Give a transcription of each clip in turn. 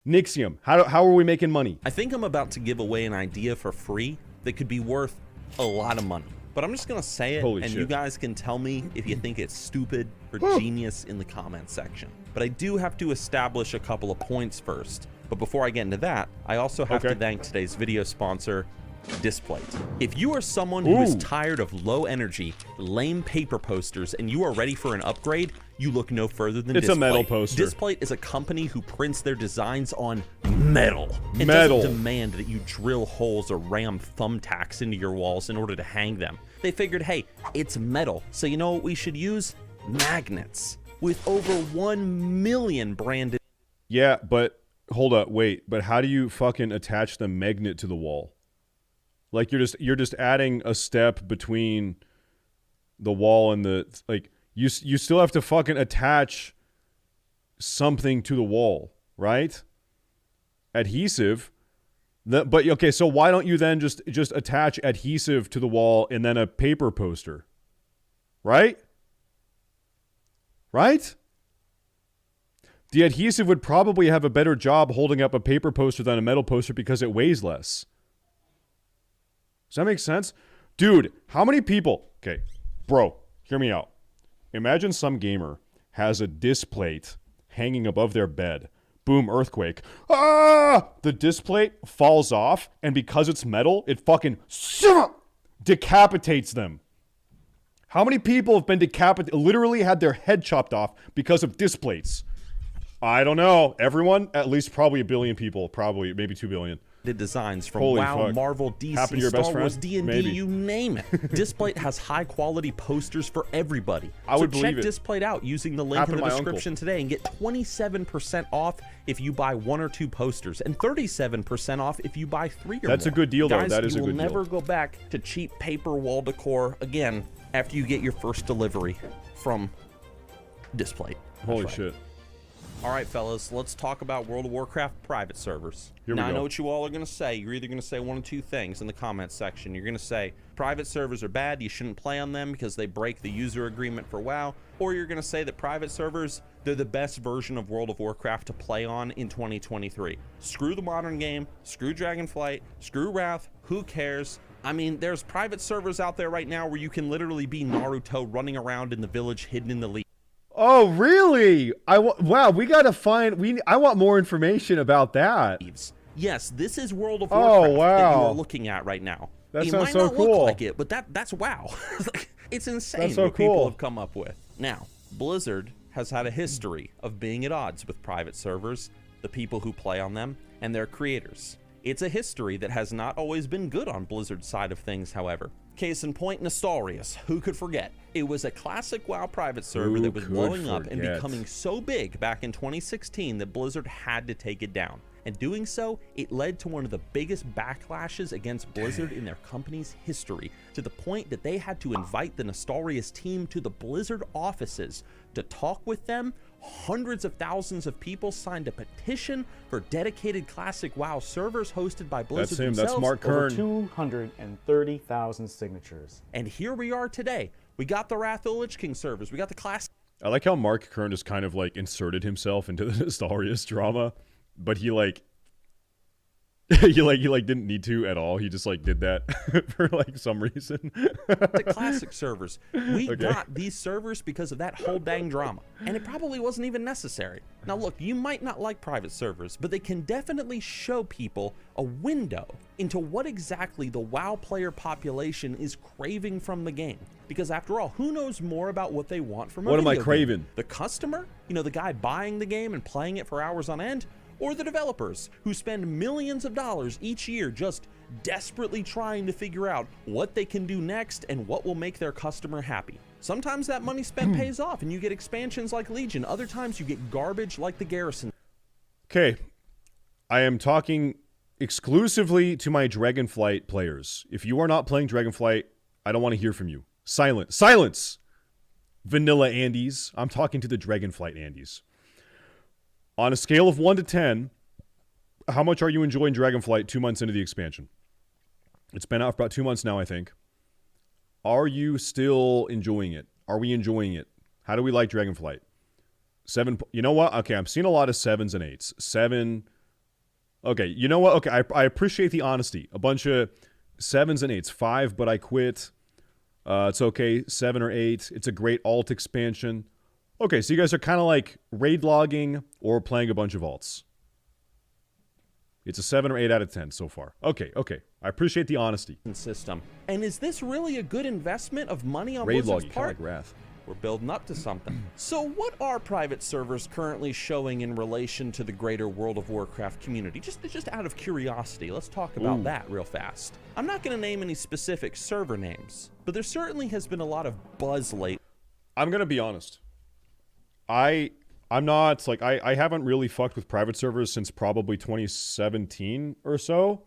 Nixxiom. How are we making money? I think I'm about to give away an idea for free that could be worth a lot of money. But I'm just gonna say it, Holy and shit. you guys can tell me if you think it's stupid or genius in the comments section. But I do have to establish a couple of points first. But before I get into that, I also have to thank today's video sponsor, Displate. If you are someone who is tired of low energy, lame paper posters, and you are ready for an upgrade, you look no further than It's Displate. a metal poster. Displate is a company who prints their designs on metal. It Metal. doesn't demand that you drill holes or ram thumbtacks into your walls in order to hang them. They figured, hey, it's metal, so you know what we should use? Magnets. With over 1 million branded. Yeah, but hold up, wait. But how do you fucking attach the magnet to the wall? Like you're just adding a step between the wall and the you still have to fucking attach something to the wall, right? Adhesive. But okay, so why don't you then just attach adhesive to the wall and then a paper poster? Right? Right? The adhesive would probably have a better job holding up a paper poster than a metal poster because it weighs less. Does that make sense? Dude, how many people... Okay, bro, hear me out. Imagine some gamer has a displate hanging above their bed. Boom, earthquake. Ah! The displate falls off, and because it's metal, it fucking decapitates them. How many people have been decapitated, literally had their head chopped off because of displates? I don't know. Everyone? At least probably 1 billion people. Probably, maybe 2 billion. Designs from Holy WoW, fuck. Marvel, DC, Happened to your best Star Wars, friend? D&D, Maybe. you name it. Displate has high-quality posters for everybody. I would so believe check it. Displate out using the link Happened in to the my description today and get 27% off if you buy 1 or 2 posters and 37% off if you buy 3 or more. That's a good deal, though. Guys, That is a you good will deal. never go back to cheap paper wall decor again after you get your first delivery from Displate. Holy shit. All right, fellas, let's talk about World of Warcraft private servers. Here we now, I go. know what you all are going to say. You're either going to say one of two things in the comments section. You're going to say private servers are bad, you shouldn't play on them because they break the user agreement for WoW, or you're going to say that private servers, they're the best version of World of Warcraft to play on in 2023. Screw the modern game, screw Dragonflight, screw Wrath, who cares? I mean, there's private servers out there right now where you can literally be Naruto running around in the village hidden in the leaves. Oh, really? Wow, we gotta find... I want more information about that. Yes, this is World of Warcraft that you are looking at right now. That it sounds might so not cool. look like it, but that's WoW. It's insane That's so what people cool. have come up with. Now, Blizzard has had a history of being at odds with private servers, the people who play on them, and their creators. It's a history that has not always been good on Blizzard's side of things, however. Case in point, Nostalrius. Who could forget? It was a classic WoW private server that was blowing up and becoming so big back in 2016 that Blizzard had to take it down. And doing so, it led to one of the biggest backlashes against Blizzard in their company's history, to the point that they had to invite the Nostalrius team to the Blizzard offices to talk with them. Hundreds of thousands of people signed a petition for dedicated classic WoW servers hosted by Blizzard That's him. themselves. That's Mark Over Kern. 230,000 signatures. And here we are today. We got the Wrath of the Lich King servers. We got the classic. I like how Mark Kern just kind of like inserted himself into the Nostalrius drama, but he like he didn't need to at all. He just like did that for like some reason. The classic servers. We got these servers because of that whole dang drama, and it probably wasn't even necessary. Now look, you might not like private servers, but they can definitely show people a window into what exactly the WoW player population is craving from the game. Because after all, who knows more about what they want from a What am I video game? craving? The customer? You know, the guy buying the game and playing it for hours on end? Or the developers who spend millions of dollars each year just desperately trying to figure out what they can do next and what will make their customer happy. Sometimes that money spent pays off and you get expansions like Legion. Other times you get garbage like the Garrison. Okay, I am talking exclusively to my Dragonflight players. If you are not playing Dragonflight, I don't want to hear from you. Silence! Vanilla Andes. I'm talking to the Dragonflight Andes. On a scale of 1 to 10, how much are you enjoying Dragonflight 2 months into the expansion? It's been out for about 2 months now, I think. Are you still enjoying it? Are we enjoying it? How do we like Dragonflight? 7, you know what? Okay, I'm seeing a lot of 7s and 8s. 7, Okay, you know what? Okay, I appreciate the honesty. A bunch of 7s and 8s. 5, but I quit. It's okay. 7 or 8. It's a great alt expansion. Okay, so you guys are kind of like raid logging or playing a bunch of alts. It's a 7 or 8 out of 10 so far. Okay. I appreciate the honesty. System. And is this really a good investment of money on Raid Blizzard's logging, kind part? of like Wrath. We're building up to something. So what are private servers currently showing in relation to the greater World of Warcraft community? Just out of curiosity, let's talk about that real fast. I'm not going to name any specific server names, but there certainly has been a lot of buzz lately. I'm going to be honest. I'm not, like, I haven't really fucked with private servers since probably 2017 or so.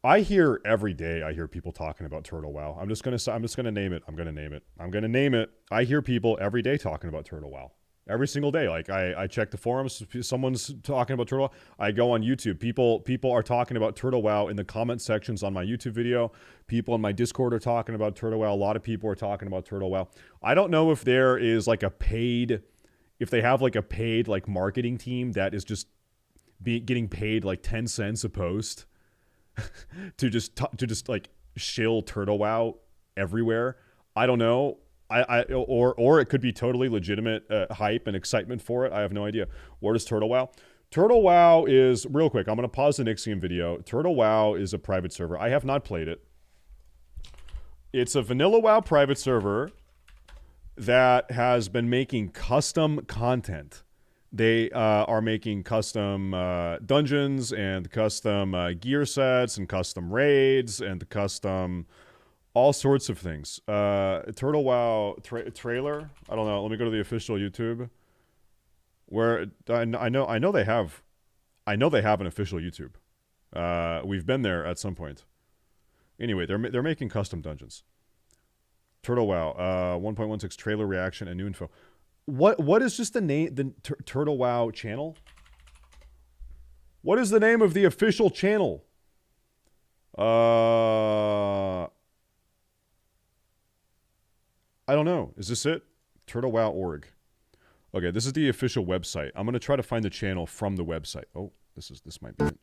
I hear every day, I hear people talking about Turtle WoW. I'm just gonna name it. I hear people every day talking about Turtle WoW. Every single day. Like, I check the forums, someone's talking about Turtle WoW. I go on YouTube. People are talking about Turtle WoW in the comment sections on my YouTube video. People in my Discord are talking about Turtle WoW. A lot of people are talking about Turtle WoW. I don't know if there is like if they have like a paid like marketing team that is just getting paid like 10 cents a post to just like shill Turtle WoW everywhere. I don't know. Or it could be totally legitimate hype and excitement for it. I have no idea. What is Turtle WoW? Turtle WoW is, real quick, I'm going to pause the Nixxiom video. Turtle WoW is a private server. I have not played it. It's a vanilla WoW private server that has been making custom content. They are making custom dungeons and custom gear sets and custom raids and custom all sorts of things. Turtle WoW trailer. I don't know. Let me go to the official YouTube. Where I know they have an official YouTube. We've been there at some point. Anyway, they're making custom dungeons. Turtle WoW 1.16 trailer reaction and new info. What is just the name, the Turtle WoW channel? What is the name of the official channel? I don't know. Is this it? Turtle WoW org. Okay, this is the official website. I'm gonna try to find the channel from the website. Oh, this might be it.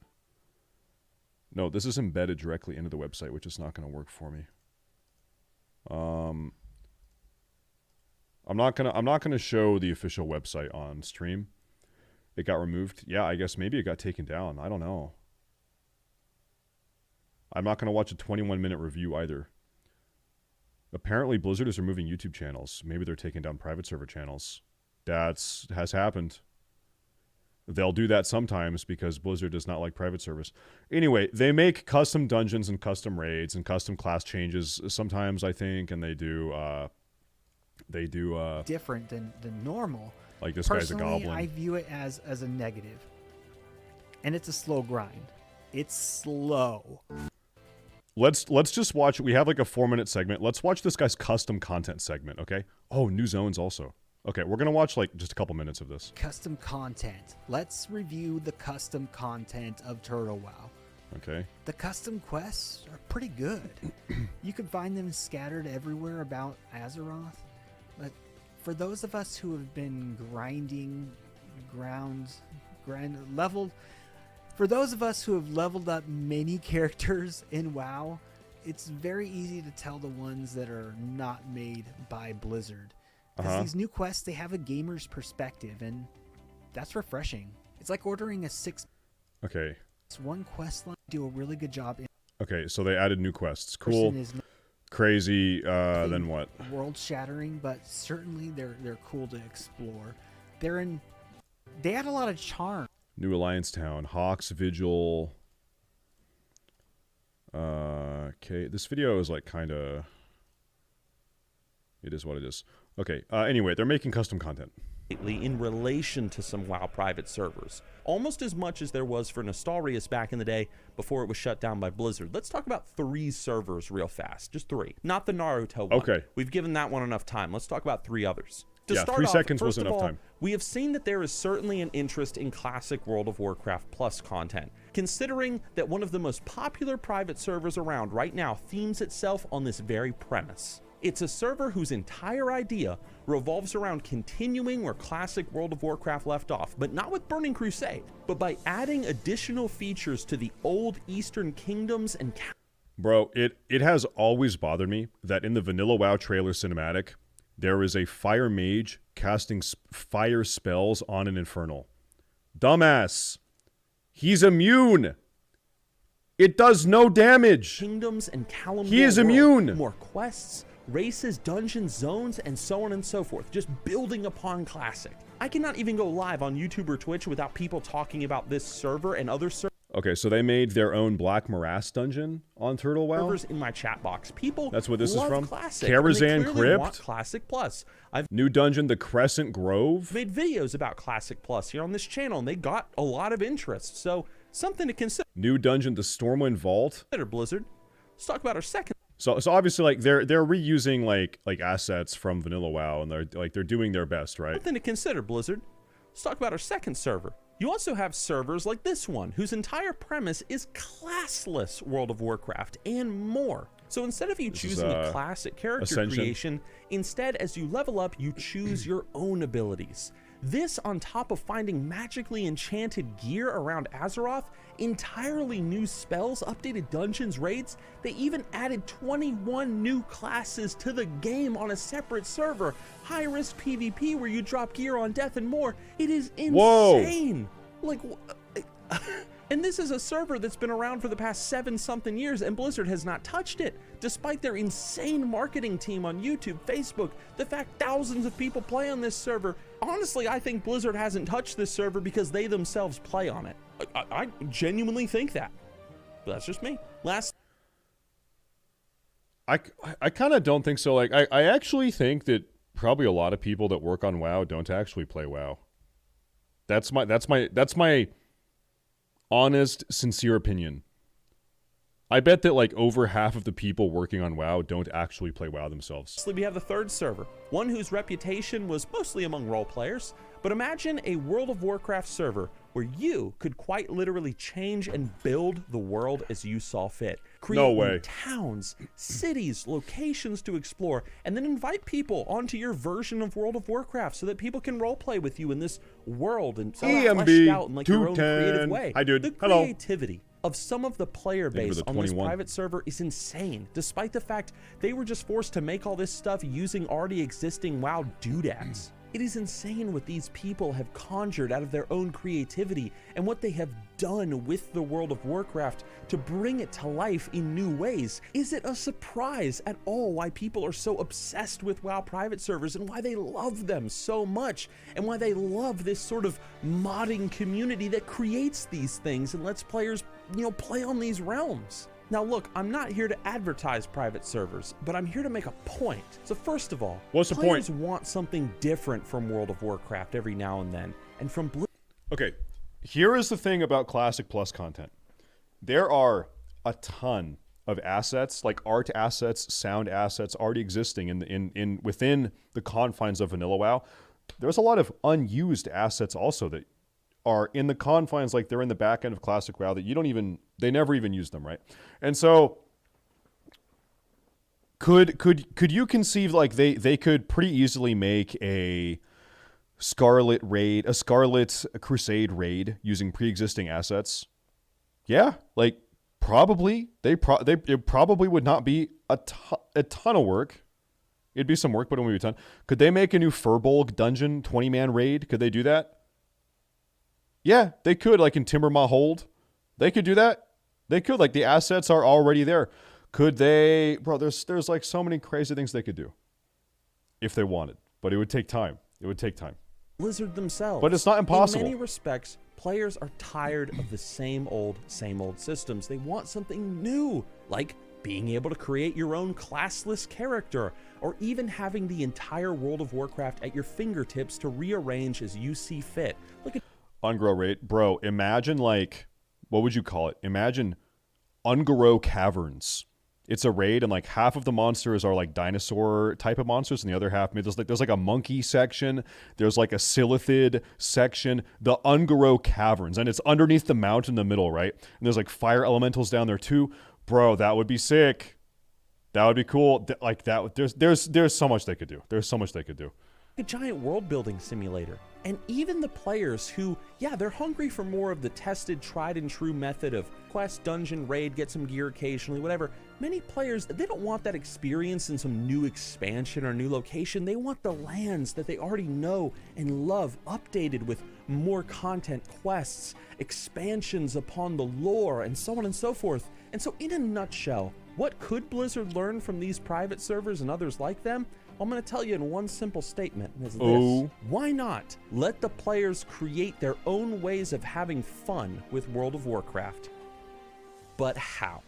No, this is embedded directly into the website, which is not gonna work for me. I'm not gonna show the official website on stream. It got removed. Yeah, I guess maybe it got taken down. I don't know. I'm not gonna watch a 21-minute review either. Apparently, Blizzard is removing YouTube channels. Maybe they're taking down private server channels. Has happened. They'll do that sometimes because Blizzard does not like private servers. Anyway, they make custom dungeons and custom raids and custom class changes sometimes, I think, and they do different than normal. Like this guy's a Personally, goblin. I view it as a negative. And it's a slow grind. It's slow. Let's just watch. We have like a 4-minute segment. Let's watch this guy's custom content segment, okay? Oh, new zones also. Okay, we're gonna watch like just a couple minutes of this. Custom content. Let's review the custom content of Turtle WoW. Okay. The custom quests are pretty good. You can find them scattered everywhere about Azeroth. But for those of us who have been for those of us who have leveled up many characters in WoW, it's very easy to tell the ones that are not made by Blizzard. Because these new quests, they have a gamer's perspective, and that's refreshing. It's like ordering a 6... Okay. It's one quest line, do a really good job. Okay, so they added new quests. Cool. Crazy. Then what? World-shattering, but certainly they're cool to explore. They add a lot of charm. New Alliance Town. Hawks Vigil. Okay, this video is like kind of... It is what it is. Okay, anyway, they're making custom content. In relation to some WoW private servers, almost as much as there was for Nostalrius back in the day before it was shut down by Blizzard. Let's talk about 3 servers real fast, just 3, not the Naruto one. Okay. We've given that one enough time. Let's talk about 3 others. To yeah, start 3 off, seconds was first of enough all, time. We have seen that there is certainly an interest in classic World of Warcraft Plus content, considering that one of the most popular private servers around right now themes itself on this very premise. It's a server whose entire idea revolves around continuing where classic World of Warcraft left off, but not with Burning Crusade, but by adding additional features to the old Eastern kingdoms and... Bro, it has always bothered me that in the vanilla WoW trailer cinematic, there is a fire mage casting fire spells on an infernal. Dumbass. He's immune. It does no damage. Kingdoms and Kalimdor He is world. immune. More quests, races, dungeons, zones, and so on and so forth, just building upon classic. I cannot even go live on YouTube or Twitch without people talking about this server and other servers. Okay, so they made their own Black Morass dungeon on Turtle WoW? In my chat box. People That's what this love is from? Classic, Karazhan and they clearly Crypt? want Classic Plus. I've New dungeon, the Crescent Grove? made videos about Classic Plus here on this channel, and they got a lot of interest, so something to consider, New dungeon, the Stormwind Vault? Blizzard. Let's talk about our second So obviously, like, they're reusing, like assets from vanilla WoW, and they're doing their best, right? something to consider, Blizzard. Let's talk about our second server. You also have servers like this one, whose entire premise is classless World of Warcraft and more. So instead of you choosing a classic character Ascension. creation, instead as you level up, you choose your own abilities. This on top of finding magically enchanted gear around Azeroth, entirely new spells, updated dungeons, raids. They even added 21 new classes to the game on a separate server. High risk PvP where you drop gear on death and more. It is insane. Like, and this is a server that's been around for the past 7-something years, and Blizzard has not touched it, despite their insane marketing team on YouTube, Facebook, the fact thousands of people play on this server. Honestly, I think Blizzard hasn't touched this server because they themselves play on it. I genuinely think that. But that's just me. I kind of don't think so. Like, I actually think that probably a lot of people that work on WoW don't actually play WoW. That's my honest, sincere opinion. I bet that like over half of the people working on WoW don't actually play WoW themselves. We have the third server, one whose reputation was mostly among role players, but imagine a World of Warcraft server where you could quite literally change and build the world as you saw fit. Create No way. towns, cities, locations to explore, and then invite people onto your version of World of Warcraft so that people can roleplay with you in this world and so fleshed out in like your own creative way. Hi, dude. The Hello. creativity of some of the player base on this 21. private server is insane, despite the fact they were just forced to make all this stuff using already existing WoW doodads. It is insane what these people have conjured out of their own creativity and what they have done with the World of Warcraft to bring it to life in new ways. Is it a surprise at all why people are so obsessed with WoW private servers and why they love them so much and why they love this sort of modding community that creates these things and lets players, play on these realms? Now look, I'm not here to advertise private servers, but I'm here to make a point. So first of all, What's the players point? want something different from World of Warcraft every now and then, and from Okay, here is the thing about Classic Plus content. There are a ton of assets, like art assets, sound assets, already existing in within the confines of vanilla WoW. There's a lot of unused assets also that are in the confines, like they're in the back end of Classic WoW that they never even use them, right? And so could you conceive like they could pretty easily make a Scarlet Crusade raid using pre-existing assets? Yeah, like probably it probably would not be a ton of work. It'd be some work, but it wouldn't be a ton. Could they make a new Furbolg dungeon 20-man raid? Could they do that? Yeah, they could, like in Timbermaw Hold. They could do that. They could, like the assets are already there. Could they, bro, there's like so many crazy things they could do if they wanted, but it would take time. It would take time. Blizzard themselves. But it's not impossible. In many respects, players are tired of the same old systems. They want something new, like being able to create your own classless character, or even having the entire World of Warcraft at your fingertips to rearrange as you see fit. Look at Ungrow raid. Bro, imagine like, what would you call it? Imagine Ungrow Caverns. It's a raid and like half of the monsters are like dinosaur type of monsters and the other half, there's like a monkey section. There's like a Silithid section. The Ungrow Caverns. And it's underneath the mountain in the middle, right? And there's like fire elementals down there too. Bro, that would be sick. That would be cool. Like that. There's so much they could do. There's so much they could do. A giant world building simulator. And even the players who, yeah, they're hungry for more of the tested, tried and true method of quest, dungeon, raid, get some gear occasionally, whatever. Many players, they don't want that experience in some new expansion or new location. They want the lands that they already know and love updated with more content, quests, expansions upon the lore, and so on and so forth. And so in a nutshell, what could Blizzard learn from these private servers and others like them? I'm going to tell you in one simple statement, and it's this. Why not let the players create their own ways of having fun with World of Warcraft? But how?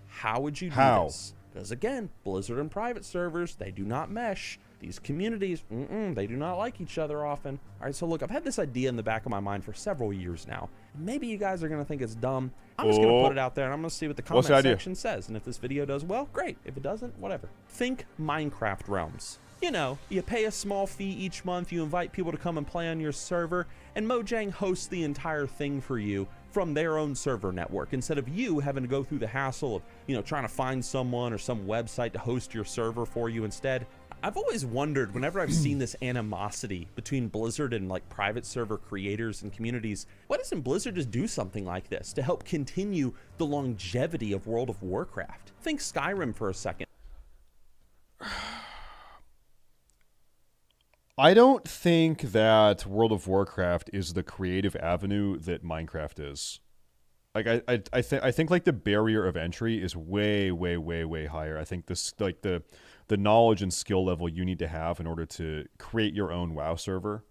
How would you do this? Because again, Blizzard and private servers, they do not mesh. These communities, they do not like each other often. All right, so look, I've had this idea in the back of my mind for several years now. Maybe you guys are going to think it's dumb. I'm just going to put it out there, and I'm going to see what the comment section says. And if this video does well, great. If it doesn't, whatever. Think Minecraft realms. You know, you pay a small fee each month, you invite people to come and play on your server, and Mojang hosts the entire thing for you from their own server network, instead of you having to go through the hassle of, you know, trying to find someone or some website to host your server for you instead. I've always wondered, whenever I've seen this animosity between Blizzard and like private server creators and communities, why doesn't Blizzard just do something like this to help continue the longevity of World of Warcraft? Think Skyrim for a second. I don't think that World of Warcraft is the creative avenue that Minecraft is. Like I think like the barrier of entry is way higher. I think this like the knowledge and skill level you need to have in order to create your own WoW server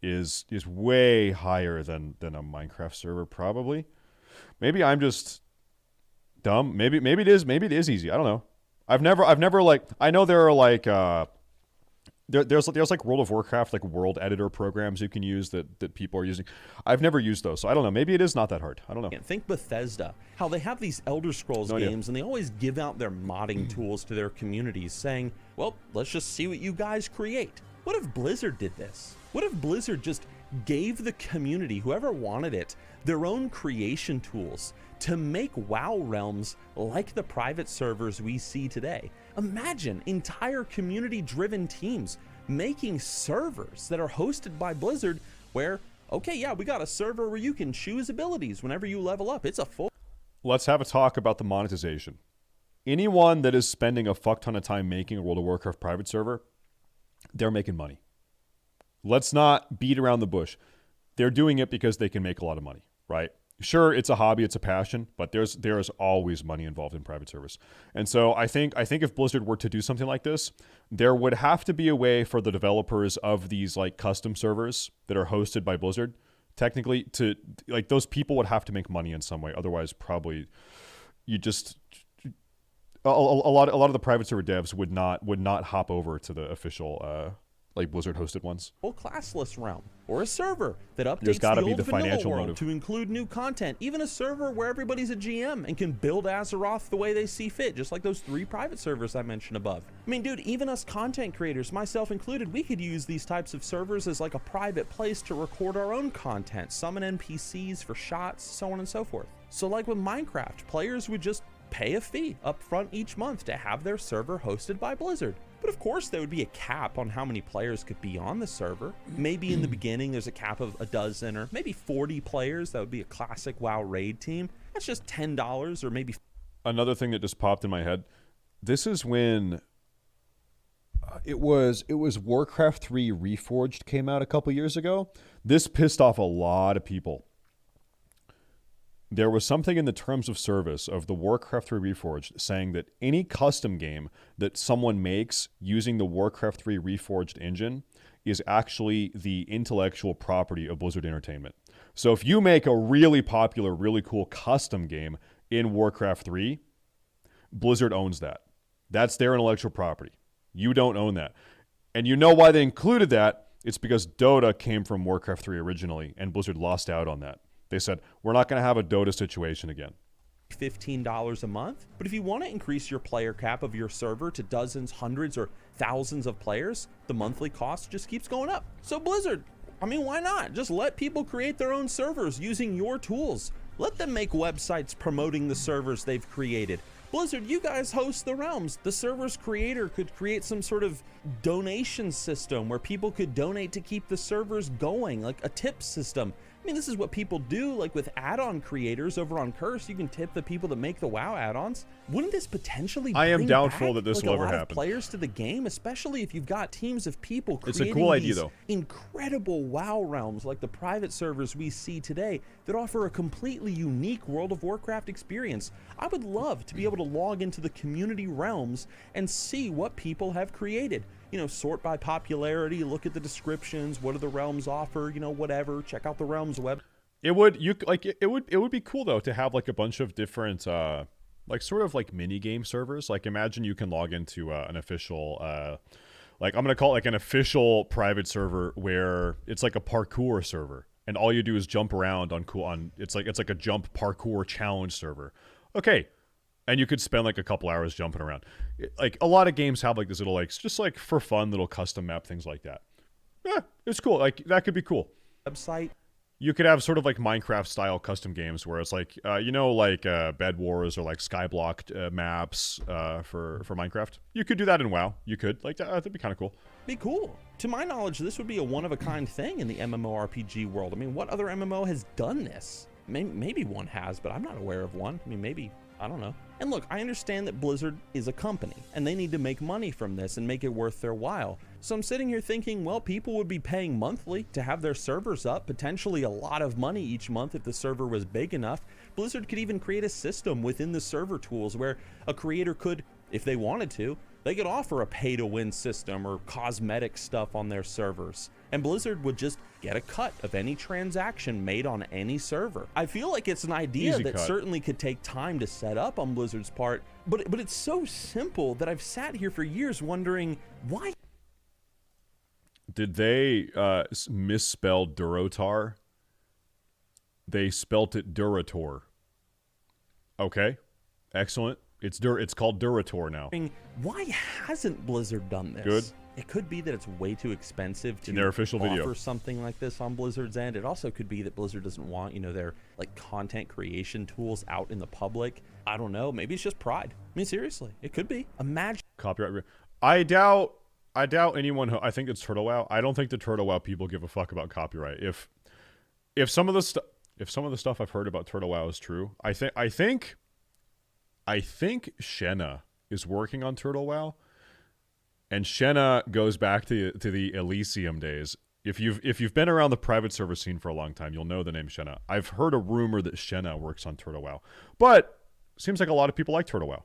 is way higher than a Minecraft server probably. Maybe I'm just dumb. Maybe it is easy. I don't know. I've never like, I know there are like there's like World of Warcraft like world editor programs you can use that people are using. I've never used those, so I don't know. Maybe it is not that hard. I don't know. Think Bethesda, how they have these Elder Scrolls games and they always give out their modding tools to their communities saying, well, let's just see what you guys create. What if Blizzard did this? What if Blizzard just gave the community, whoever wanted it, their own creation tools to make WoW realms like the private servers we see today? Imagine entire community-driven teams making servers that are hosted by Blizzard where, okay, yeah, we got a server where you can choose abilities whenever you level up. It's a full... Let's have a talk about the monetization. Anyone that is spending a fuck ton of time making a World of Warcraft private server, they're making money. Let's not beat around the bush. They're doing it because they can make a lot of money, right? Sure, it's a hobby, it's a passion, but there's always money involved in private service. And so I think if Blizzard were to do something like this, there would have to be a way for the developers of these like custom servers that are hosted by Blizzard, technically, to like those people would have to make money in some way. Otherwise, probably you just a lot of the private server devs would not hop over to the official like Blizzard hosted ones. Full classless realm, or a server that updates the old vanilla world to include new content, even a server where everybody's a GM and can build Azeroth the way they see fit, just like those 3 private servers I mentioned above. I mean, dude, even us content creators, myself included, we could use these types of servers as like a private place to record our own content, summon NPCs for shots, so on and so forth. So like with Minecraft, players would just pay a fee up front each month to have their server hosted by Blizzard. But of course, there would be a cap on how many players could be on the server. Maybe in the beginning, there's a cap of a dozen or maybe 40 players. That would be a classic WoW raid team. That's just $10 or maybe... Another thing that just popped in my head. This is when it was Warcraft 3 Reforged came out a couple years ago. This pissed off a lot of people. There was something in the terms of service of the Warcraft 3 Reforged saying that any custom game that someone makes using the Warcraft 3 Reforged engine is actually the intellectual property of Blizzard Entertainment. So if you make a really popular, really cool custom game in Warcraft 3, Blizzard owns that. That's their intellectual property. You don't own that. And you know why they included that? It's because Dota came from Warcraft 3 originally, and Blizzard lost out on that. They said, we're not going to have a Dota situation again. $15 a month. But if you want to increase your player cap of your server to dozens, hundreds, or thousands of players, the monthly cost just keeps going up. So Blizzard, I mean, why not? Just let people create their own servers using your tools. Let them make websites promoting the servers they've created. Blizzard, you guys host the realms. The server's creator could create some sort of donation system where people could donate to keep the servers going, like a tip system. I mean, this is what people do, like with add-on creators over on Curse. You can tip the people that make the WoW add-ons. Wouldn't this potentially I am bring doubtful back, that this like, will a ever lot of happen. players to the game, especially if you've got teams of people creating It's a cool idea, these though. incredible WoW realms like the private servers we see today that offer a completely unique World of Warcraft experience. I would love to be able to log into the community realms and see what people have created. You know, sort by popularity, look at the descriptions, what do the realms offer, you know, whatever, check out the realms web. It would it would be cool though to have like a bunch of different like sort of like mini game servers. Like imagine you can log into an official like I'm gonna call it like an official private server where it's like a parkour server, and all you do is jump around on it's like a jump parkour challenge server. Okay. And you could spend like a couple hours jumping around. Like a lot of games have like this little like just like for fun little custom map things like that. Yeah, it's cool. Like that could be cool. Website. You could have sort of like Minecraft style custom games where it's like you know, like Bed Wars or like Skyblock maps for Minecraft. You could do that in WoW. You could like that'd be kind of cool. Be cool. To my knowledge, this would be a one-of-a-kind thing in the MMORPG world. I mean, what other MMO has done this? Maybe one has, but I'm not aware of one. I mean, maybe, I don't know. And look, I understand that Blizzard is a company, and they need to make money from this and make it worth their while. So I'm sitting here thinking, well, people would be paying monthly to have their servers up, potentially a lot of money each month if the server was big enough. Blizzard could even create a system within the server tools where a creator could, if they wanted to, they could offer a pay-to-win system or cosmetic stuff on their servers, and Blizzard would just get a cut of any transaction made on any server. I feel like it's an idea Easy that cut. certainly could take time to set up on Blizzard's part, but it's so simple that I've sat here for years wondering, why? Did they misspell Durotar? They spelt it Durator. Okay, excellent. It's called Durator now. Why hasn't Blizzard done this? Good. It could be that it's way too expensive to In their official video. offer something like this on Blizzard's end. It also could be that Blizzard doesn't want, you know, their like content creation tools out in the public. I don't know. Maybe it's just pride. I mean, seriously, it could be. Imagine. Copyright. I doubt anyone. I think it's Turtle WoW. I don't think the Turtle WoW people give a fuck about copyright. If some of the stuff I've heard about Turtle WoW is true, I think Shenna is working on Turtle WoW, and Shenna goes back to the Elysium days. If you've been around the private server scene for a long time, you'll know the name Shenna. I've heard a rumor that Shenna works on Turtle WoW, but seems like a lot of people like Turtle WoW,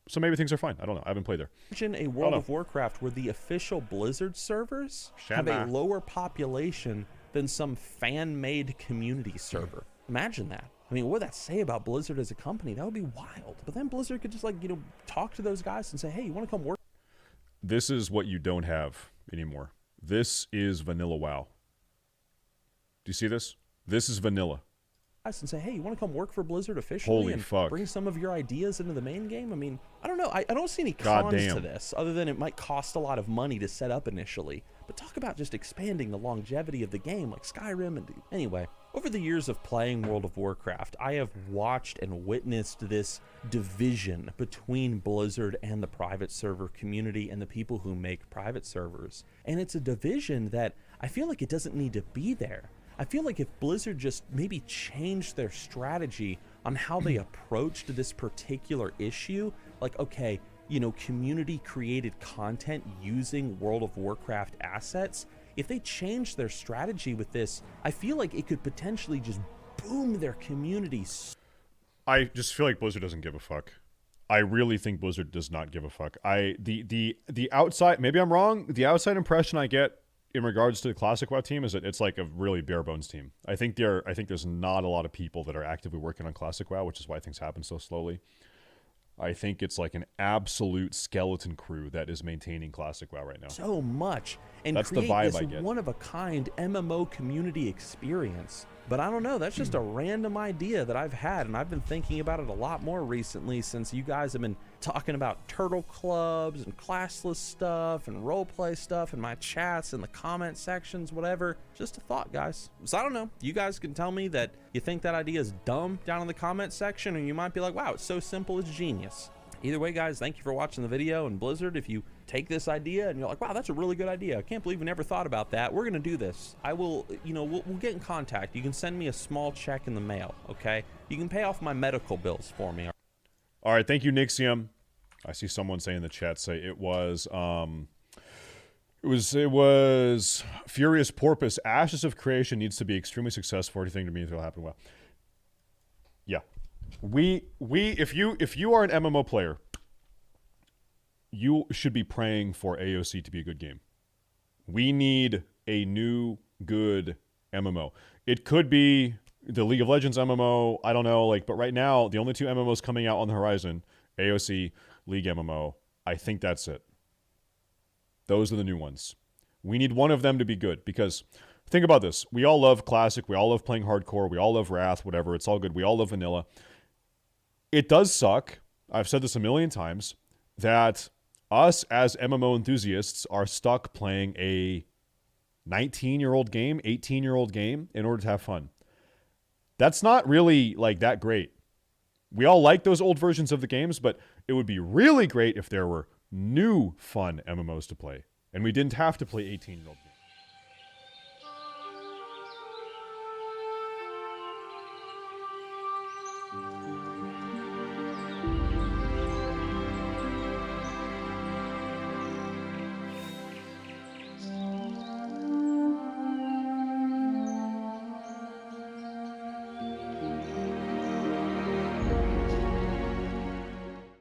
so maybe things are fine. I don't know. I haven't played there. Imagine a World of Warcraft where the official Blizzard servers have a Shenna. lower population than some fan-made community server. Imagine that. I mean, what would that say about Blizzard as a company? That would be wild. But then Blizzard could just, like, you know, talk to those guys and say, hey, you want to come work? This is what you don't have anymore. This is vanilla WoW. Do you see this? This is vanilla. And say, hey, you want to come work for Blizzard officially Holy and fuck. bring some of your ideas into the main game? I mean, I don't know. I don't see any cons to Goddamn. this other than it might cost a lot of money to set up initially. But talk about just expanding the longevity of the game like Skyrim and anyway. Over the years of playing World of Warcraft, I have watched and witnessed this division between Blizzard and the private server community and the people who make private servers. And it's a division that I feel like it doesn't need to be there. I feel like if Blizzard just maybe changed their strategy on how they approached this particular issue, like, okay, you know, community created content using World of Warcraft assets, if they changed their strategy with this, I feel like it could potentially just boom their community. I just feel like Blizzard doesn't give a fuck. I really think Blizzard does not give a fuck. The outside, maybe I'm wrong, the outside impression I get in regards to the Classic WoW team is that it's like a really bare bones team. I think there's not a lot of people that are actively working on Classic WoW, which is why things happen so slowly. I think it's like an absolute skeleton crew that is maintaining Classic WoW right now. So much and That's the create vibe this I get. one-of-a-kind MMO community experience But I don't know, that's just a random idea that I've had, and I've been thinking about it a lot more recently since you guys have been talking about turtle clubs and classless stuff and roleplay stuff in my chats and the comment sections, whatever. Just a thought, guys. So I don't know, you guys can tell me that you think that idea is dumb down in the comment section, or you might be like, wow, it's so simple, it's genius. Either way, guys, thank you for watching the video. And Blizzard, if you take this idea and you're like, wow, that's a really good idea, I can't believe we never thought about that, we're gonna do this. I will, you know, we'll get in contact. You can send me a small check in the mail, okay? You can pay off my medical bills for me. All right, thank you, Nixxiom. I see someone say in the chat, say it was Furious Porpoise. Ashes of Creation needs to be extremely successful for anything to mean it'll happen well. Yeah. If you are an MMO player, you should be praying for AOC to be a good game. We need a new good MMO. It could be the League of Legends MMO, I don't know, like, but right now the only two MMOs coming out on the horizon, AOC, League MMO, I think that's it. Those are the new ones. We need one of them to be good, because think about this. We all love Classic, we all love playing Hardcore, we all love Wrath, whatever, it's all good. We all love Vanilla. It does suck, I've said this a million times, that us as MMO enthusiasts are stuck playing a 19-year-old game, 18-year-old game in order to have fun. That's not really like that great. We all like those old versions of the games, but it would be really great if there were new fun MMOs to play and we didn't have to play 18-year-old games.